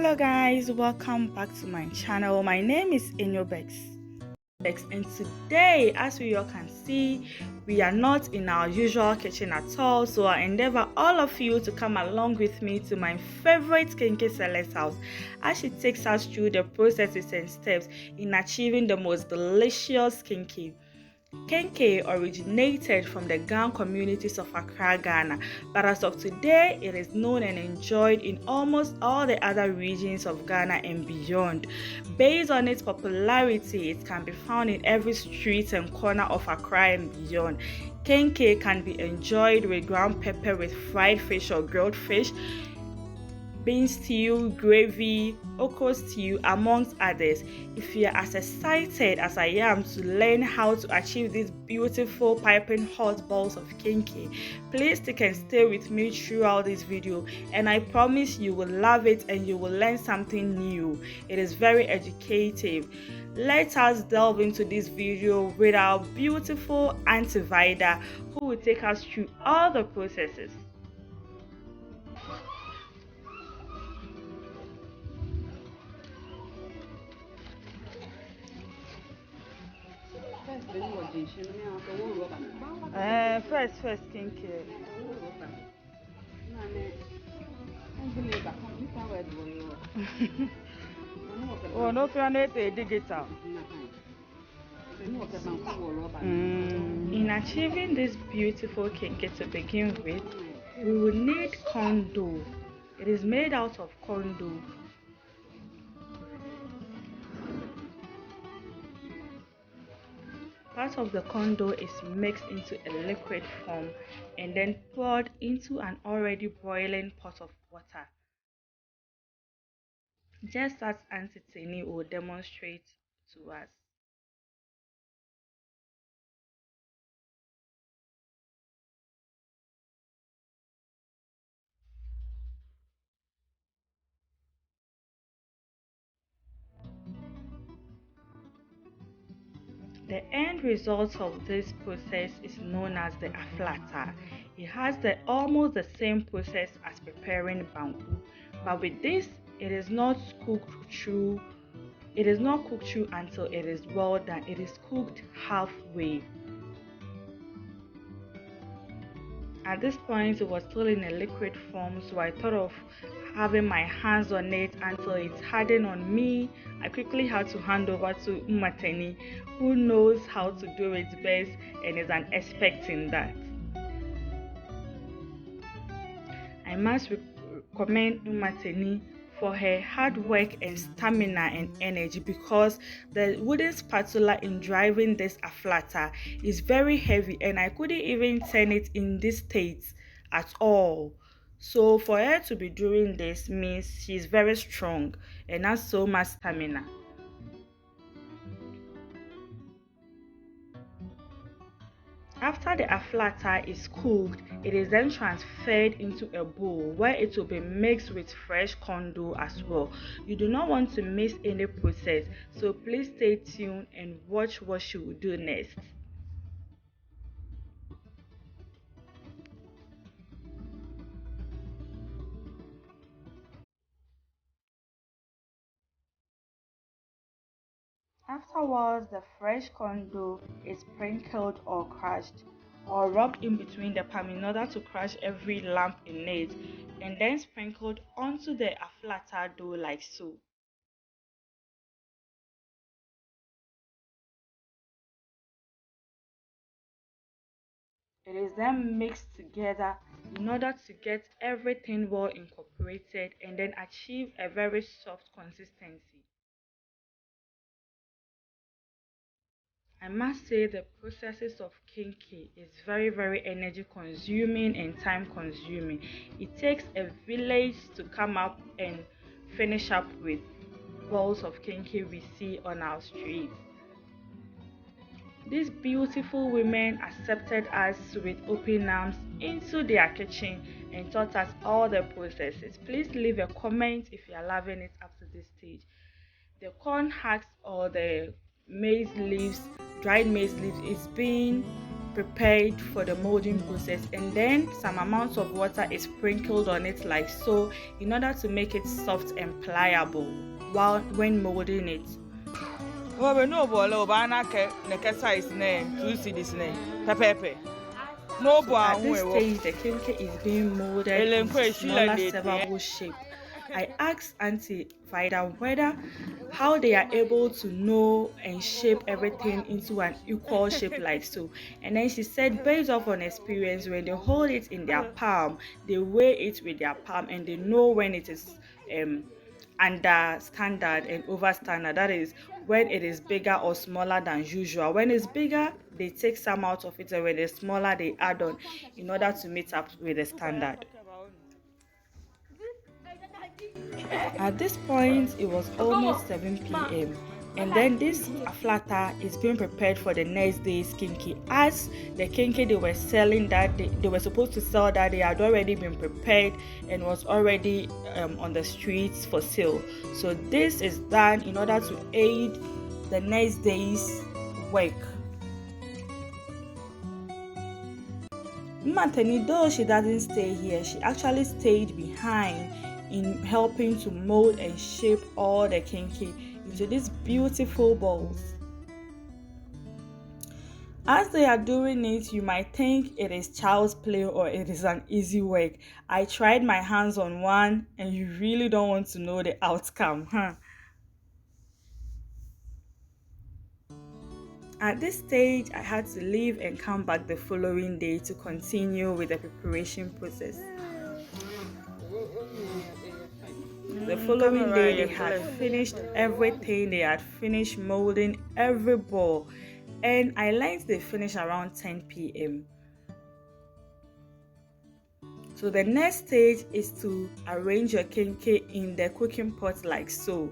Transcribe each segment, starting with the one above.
Hello guys, welcome back to my channel. My name is enyobecks, and today, as we all can see, we are not in our usual kitchen at all. So I endeavor all of you to come along with me to my favorite Kenkey seller's house as she takes us through the processes and steps in achieving the most delicious Kenkey. Kenkey originated from the Ghana communities of Accra, Ghana, but as of today, it is known and enjoyed in almost all the other regions of Ghana and beyond. Based on its popularity, it can be found in every street and corner of Accra and beyond. Kenkey can be enjoyed with ground pepper with fried fish or grilled fish, bean stew, gravy, okra stew, amongst others. If you are as excited as I am to learn how to achieve these beautiful piping hot balls of Kenkey, please stick and stay with me throughout this video, and I promise you will love it and you will learn something new. It is very educative. Let us delve into this video with our beautiful Auntie Vida, who will take us through all the processes. First, Kenkey. Oh, no, digital. In achieving this beautiful Kenkey to begin with, we will need corn dough. It is made out of corn dough. Part of the corn dough is mixed into a liquid form and then poured into an already boiling pot of water, just as Auntie Tini will demonstrate to us. The end result of this process is known as the aflata. It has almost the same process as preparing banku, but with this, it is not cooked through. It is not cooked through until it is well done. It is cooked halfway. At this point, it was still in a liquid form, so I thought of having my hands on it until it's hardened on me. I quickly had to hand over to Umateni, who knows how to do it best and is an expert in that. I must commend Umateni for her hard work and stamina and energy, because the wooden spatula in driving this aflata is very heavy and I couldn't even turn it in this state at all. So for her to be doing this means she's very strong and has so much stamina. After the aflata is cooked, it is then transferred into a bowl where it will be mixed with fresh corn dough as well. You do not want to miss any process, so please stay tuned and watch what she will do next. Afterwards, the fresh corn dough is sprinkled or crushed or rubbed in between the palm in order to crush every lump in it, and then sprinkled onto the aflata dough like so. It is then mixed together in order to get everything well incorporated and then achieve a very soft consistency. I must say the processes of Kenkey is very energy consuming and time consuming. It takes a village to come up and finish up with balls of Kenkey we see on our streets. These beautiful women accepted us with open arms into their kitchen and taught us all the processes. Please leave a comment if you are loving it up to this stage. The corn husks or the maize leaves, dried maize leaves, is being prepared for the molding process, and then some amount of water is sprinkled on it like so, in order to make it soft and pliable when molding it. Well, we know about the size name, 2 cedis name, pepe. No, So at this stage, the kenkey is being molded into smaller servable shape. I asked Auntie Vida whether how they are able to know and shape everything into an equal shape like so. And then she said, based off on experience, when they hold it in their palm, they weigh it with their palm and they know when it is under standard and over standard. That is when it is bigger or smaller than usual. When it's bigger, they take some out of it, and when it's smaller, they add on in order to meet up with the standard. At this point, it was almost 7 p.m. and then this flatter is being prepared for the next day's kenkey. As the kenkey they were selling that they were supposed to sell that day had already been prepared and was already on the streets for sale. So this is done in order to aid the next day's work. Matani, though she doesn't stay here, she actually stayed behind in helping to mold and shape all the kenkey into these beautiful balls. As they are doing it, you might think it is child's play or it is an easy work. I tried my hands on one and you really don't want to know the outcome, huh? At this stage, I had to leave and come back the following day to continue with the preparation process. The following day, they had finished everything. They had finished molding every ball, and I learned they finished around 10 p.m. So the next stage is to arrange your kenkey in the cooking pot like so.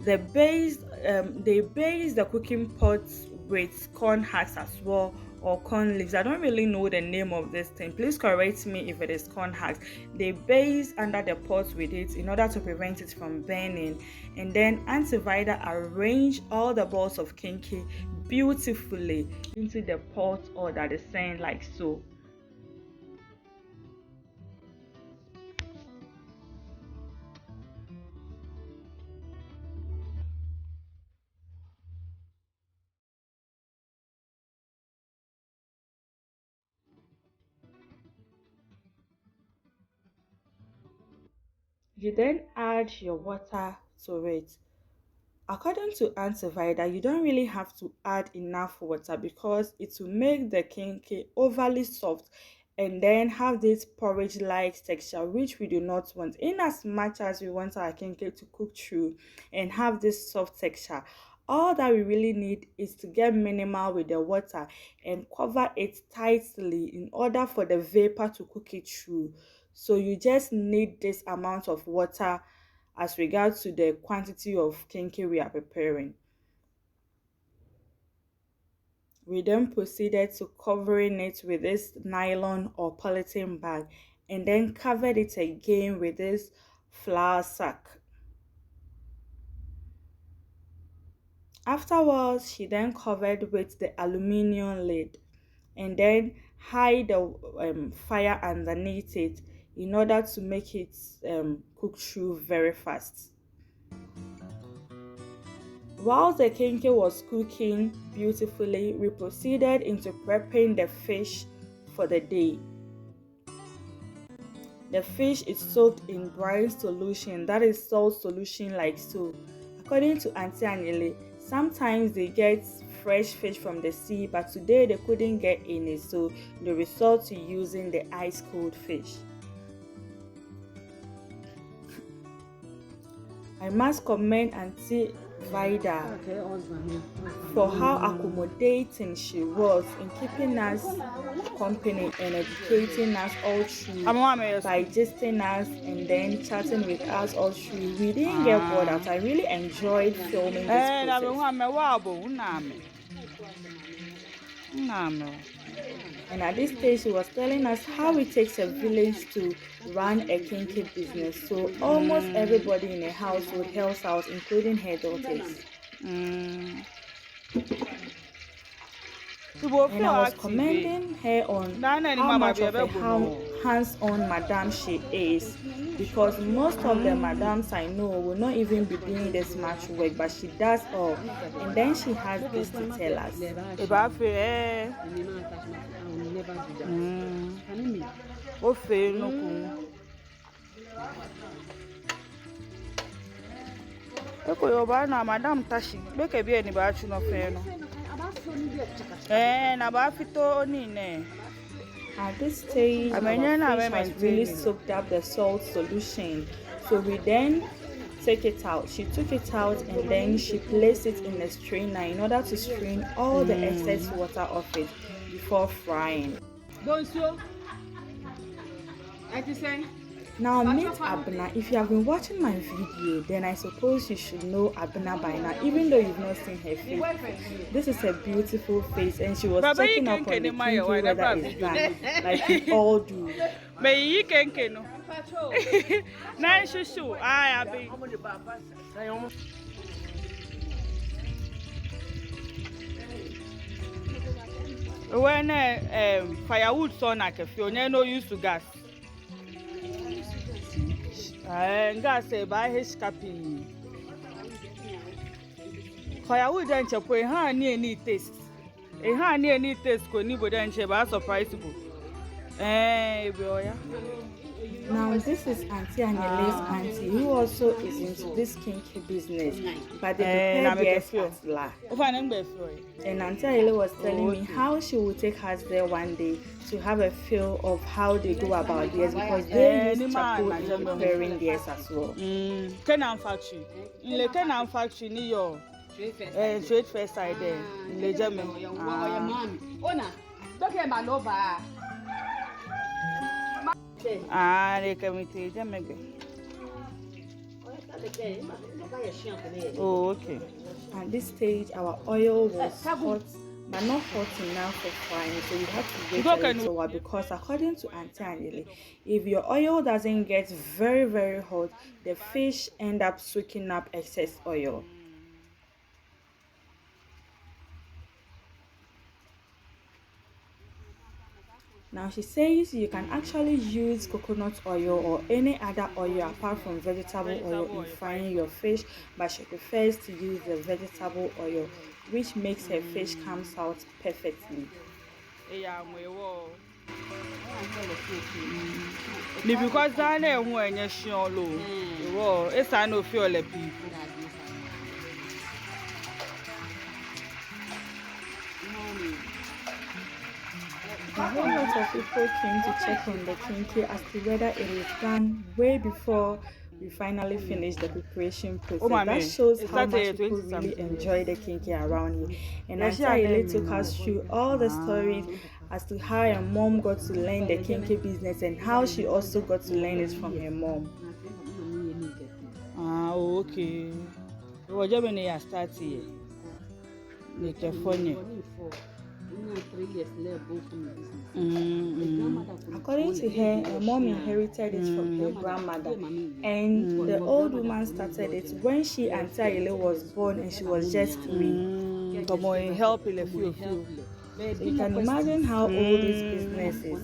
They base the cooking pot with corn husks as well, or corn leaves. I don't really know the name of this thing. Please correct me if it is corn husks. They base under the pot with it in order to prevent it from burning. And then Auntie Vida arranged all the balls of kenkey beautifully into the pot or that is saying like so. You then add your water to it. According to Auntie Vida, you don't really have to add enough water because it will make the kenkey overly soft and then have this porridge-like texture, which we do not want. In as much as we want our kenkey to cook through and have this soft texture, all that we really need is to get minimal with the water and cover it tightly in order for the vapor to cook it through. So you just need this amount of water as regards to the quantity of kenkey we are preparing. We then proceeded to covering it with this nylon or polythene bag and then covered it again with this flour sack. Afterwards, she then covered with the aluminium lid and then hide the fire underneath it in order to make it cook through very fast. While the kenkey was cooking beautifully, we proceeded into prepping the fish for the day. The fish is soaked in brine solution, that is salt solution like so. According to Auntie Anyele, sometimes they get fresh fish from the sea, but today they couldn't get any, so they resort to using the ice cold fish. I must commend Auntie Vida for how accommodating she was in keeping us company and educating us all through by gisting us and then chatting with us all through. We didn't get bored out. I really enjoyed filming this process. And at this stage, she was telling us how it takes a village to run a kenkey business. So almost everybody in a household helps out, including her daughters. And I was commending her on how much of a hands-on madam she is, because most of the madams I know will not even be doing this much work, but she does all. And then she has this to tell us. Madam Tashi, make a be any batch no fair. At this stage, our fish has really soaked up the salt solution. So we then take it out. She took it out and then she placed it in a strainer in order to strain all the excess water off it before frying. Now meet Abena. If you have been watching my video, then I suppose you should know Abena by now, even though you've not seen her face. This is a beautiful face, and she was checking up on the Kenkey whether it's done, like we all do. May you Kenkey no? Nice shoe. I be. When firewood son like a few, no use to gas. Gas by his cappy. Firewood and chop a hand near any taste. A hand near any taste could nobody and chip are surprisable. Now this is Auntie Anyele's auntie, who also is into this Kenkey business, but they prepare theirs as la. And Auntie Anyele was telling me how she will take us there one day to have a feel of how they go about theirs, because they use charcoal in preparing theirs as well. Kenan factory. In the Kenan factory near your trade fair side there. In the German. They come to them. Oh, okay. At this stage, our oil was hot, but not hot enough for frying, so we had to wait a little while, because according to Auntie Anyele, if your oil doesn't get very, very hot, the fish end up soaking up excess oil. Now she says you can actually use coconut oil or any other oil apart from vegetable oil in frying your fish, but she prefers to use the vegetable oil, which makes her fish comes out perfectly. Because I know when you're sure low, it's I know feel like people. A whole lot of people came to check on the Kenkey as to whether it is done way before we finally finished the preparation process. That shows how much people really enjoy the Kenkey around here. And Auntie Anyele took us through all the stories as to how her mom got to learn the Kenkey business and how she also got to learn it from her mom. Okay. What job when you start here? Make a funny. According to her, her mom inherited it from her grandmother, and the old woman started it when she Auntie Anyele was born and she was just 3. Come on, help in a few. So you can imagine how old this business is.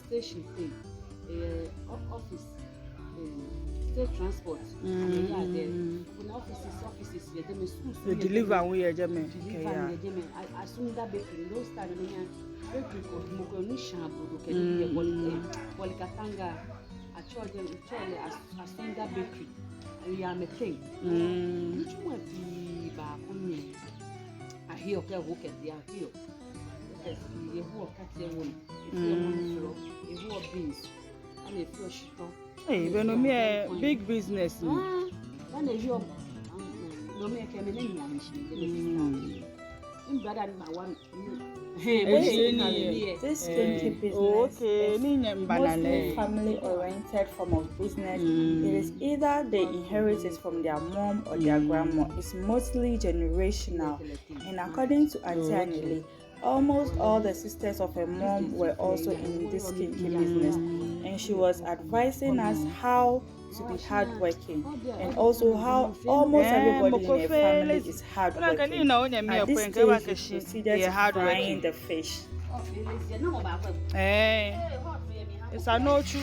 Station thing, office, state transport, offices, the deliver we are German. As soon as that bakery, those time bakery called Mokonisha, Polikatanga, a church, as soon that bakery, I am a thing. Which one be back on me? I hear okay, walk at the appeal. You walk at the one, you walk beans, and a few shito. Hey, when me a big business. When a job, no me came in any This Kenkey business is mostly family-oriented form of business. It is either they inherit it from their mom or their grandma. It's mostly generational. And according to Auntie Anile, almost all the sisters of her mom were also in this Kenkey business. And she was advising us how to be hardworking and also how almost everybody in her family is hardworking. At this stage, we proceeded to frying the fish. It's a no true.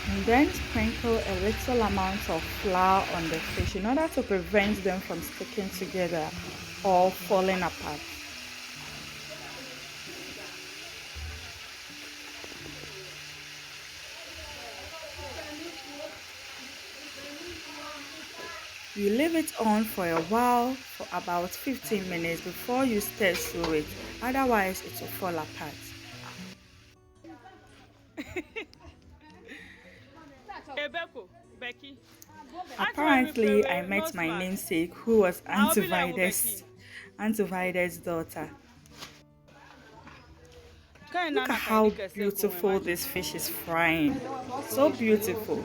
And then sprinkle a little amount of flour on the fish in order to prevent them from sticking together or falling apart. You leave it on for a while for about 15 minutes before you stir through it, otherwise it will fall apart. Apparently, I met my namesake who was Auntie Vida's daughter. Look at how beautiful this fish is frying. So beautiful.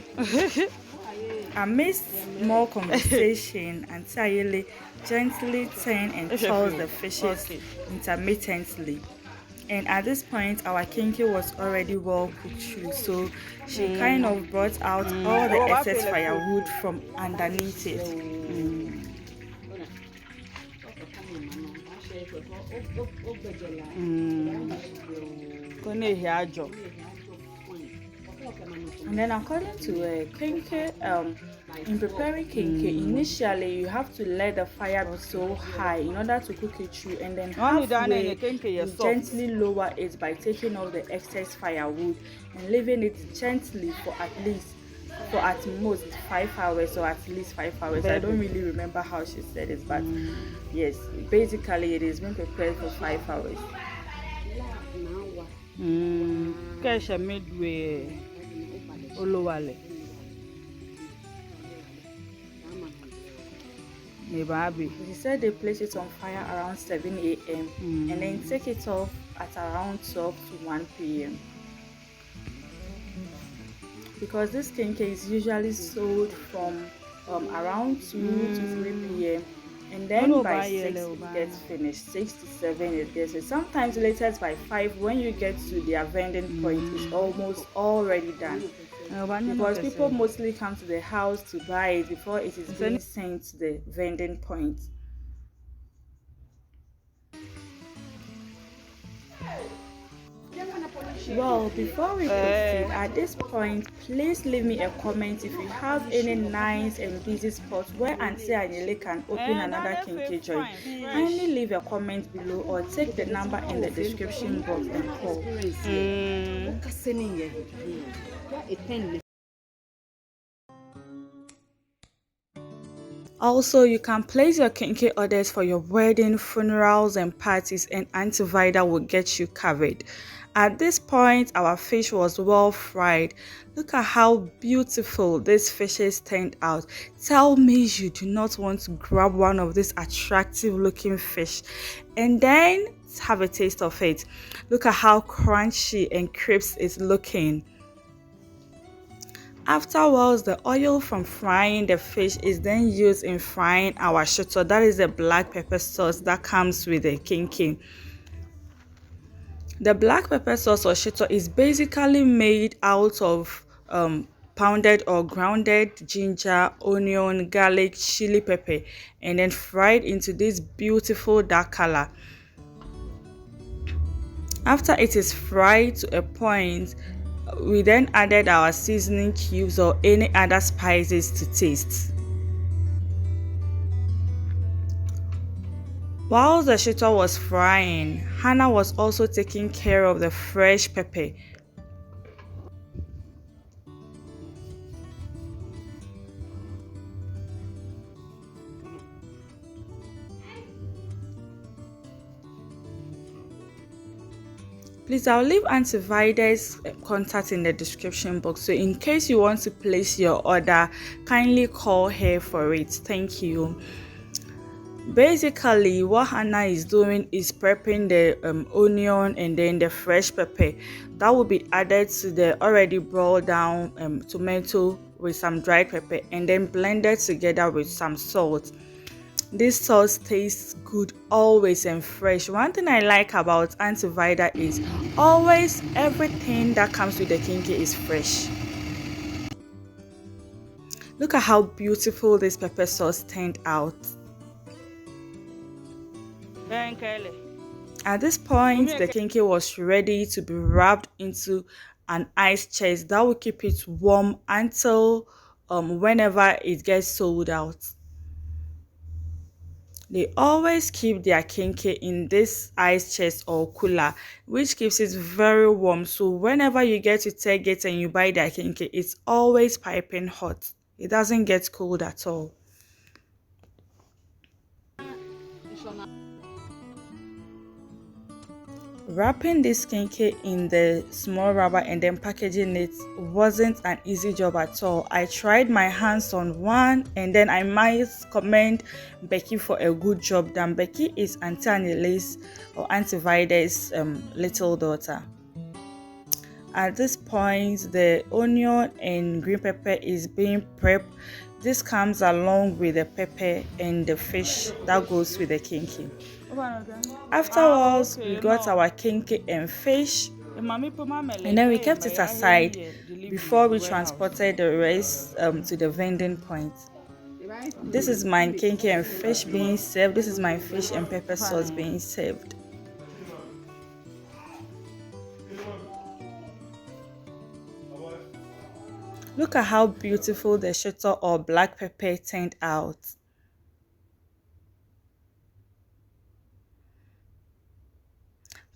Amidst more conversation, Auntie Ayele gently turns and toss the fishes intermittently. And at this point, our Kenkey was already well cooked through, so she kind of brought out all the excess firewood from underneath it. And then according to Kenkey, in preparing Kenkey, initially you have to let the fire be so high in order to cook it through, and then halfway you gently lower it by taking off the excess firewood and leaving it gently for at most 5 hours or at least 5 hours. I don't really remember how she said it, but yes, basically it is being prepared for 5 hours. Midway Olowale. She said they place it on fire around 7 a.m. And then take it off at around 12 to 1 p.m. Because this Kenkey is usually sold from around 2 to 3 p.m. And then by 6 it gets finished. 6 to 7 it gets. Sometimes latest by 5 when you get to their vending point, it's almost already done. Because people mostly come to the house to buy it before it is being sent to the vending point. Well, before we proceed, at this point, please leave me a comment if you have any nice and busy spots where Auntie Anile can open another Kenkey joint. Kindly leave a comment below or take the number in the description box and call. Also, you can place your Kenkey orders for your wedding, funerals, and parties, and Auntie Vida will get you covered. At this point, our fish was well fried. Look at how beautiful these fishes turned out. Tell me you do not want to grab one of these attractive looking fish and then have a taste of it. Look at how crunchy and crisp it's looking. Afterwards, the oil from frying the fish is then used in frying our shito. That is the black pepper sauce that comes with the Kenkey. The black pepper sauce or shito is basically made out of pounded or grounded ginger, onion, garlic, chili pepper, and then fried into this beautiful dark color. After it is fried to a point, We then added our seasoning cubes or any other spices to taste. While the shito was frying, Hannah was also taking care of the fresh pepper. Please, I'll leave Auntie Vida's contact in the description box, so in case you want to place your order, kindly call her for it. Thank you. Basically, what Hannah is doing is prepping the onion and then the fresh pepper that will be added to the already boiled down tomato with some dried pepper and then blended together with some salt. This sauce tastes good always and fresh. One thing I like about Auntie Vida is always everything that comes with the Kenkey is fresh. Look at how beautiful this pepper sauce turned out. At this point, the Kenkey was ready to be wrapped into an ice chest that will keep it warm until whenever it gets sold out. They always keep their Kenkey in this ice chest or cooler, which keeps it very warm. So whenever you get to Target and you buy their Kenkey, it's always piping hot. It doesn't get cold at all. Wrapping this Kenkey in the small rubber and then packaging it wasn't an easy job at all. I tried my hands on one, and then I might commend Becky for a good job done. Becky is Auntie Anile's or Auntie Vida's little daughter. At this point, the onion and green pepper is being prepped. This comes along with the pepper and the fish that goes with the Kenkey. Afterwards, we got our Kenkey and fish, and then we kept it aside before we transported the rest to the vending point. This is my Kenkey and fish being served. This is my fish and pepper sauce being served. Look at how beautiful the shito or black pepper turned out.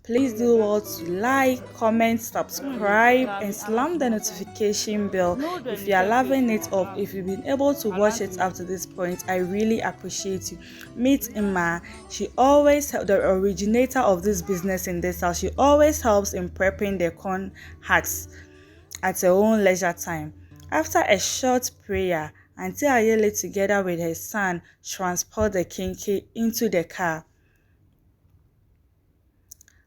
Please do well to like, comment, subscribe, and slam the notification bell if you are loving it or if you've been able to watch it up to this point. I really appreciate you. Meet Emma. She always, the originator of this business in this house, she always helps in prepping the corn husks at her own leisure time. After a short prayer, Auntie Ayele together with her son transport the Kenkey into the car.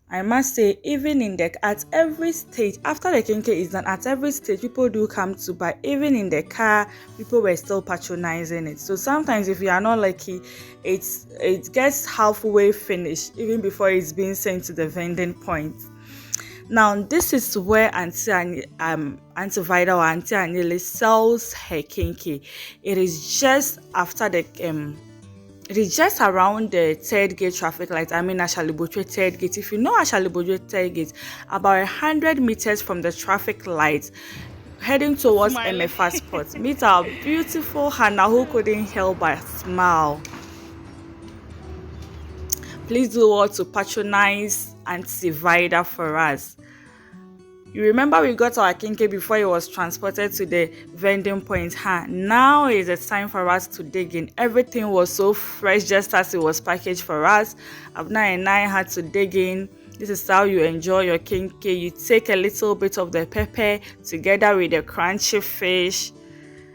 I must say, even at every stage, after the Kenkey is done, at every stage, people do come to buy. Even in the car, people were still patronizing it. So sometimes, if you are not lucky, it gets halfway finished, even before it's being sent to the vending point. Now, this is where Auntie Vida or Auntie Anile sells her Kenkey. It is just after the It is just around the third gate traffic light. I mean, Ashalibojwe third gate. If you know Ashalibojwe third gate, about 100 meters from the traffic light, heading towards MFA spot, meet our beautiful Hannah, who couldn't help but smile. Please do well to patronize Auntie Vida for us. You remember we got our Kenkey before it was transported to the vending point. Now is the time for us to dig in. Everything was so fresh just as it was packaged for us. Abna and I had to dig in. This is how you enjoy your Kenkey. You take a little bit of the pepper together with the crunchy fish.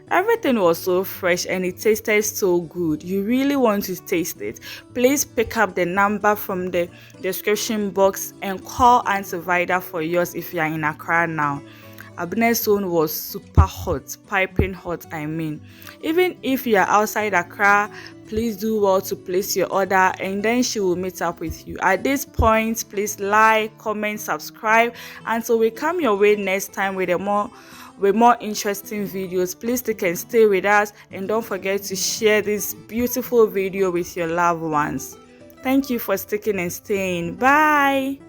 Everything was so fresh and it tasted so good. You really want to taste it. Please pick up the number from the description box and call Auntie Vida for yours if you are in Accra now. Abner's own was super hot, piping hot I mean. Even if you are outside Accra, please do well to place your order and then she will meet up with you. At this point, please like, comment, subscribe until we come your way next time with more interesting videos. Please stick and stay with us and don't forget to share this beautiful video with your loved ones. Thank you for sticking and staying. Bye.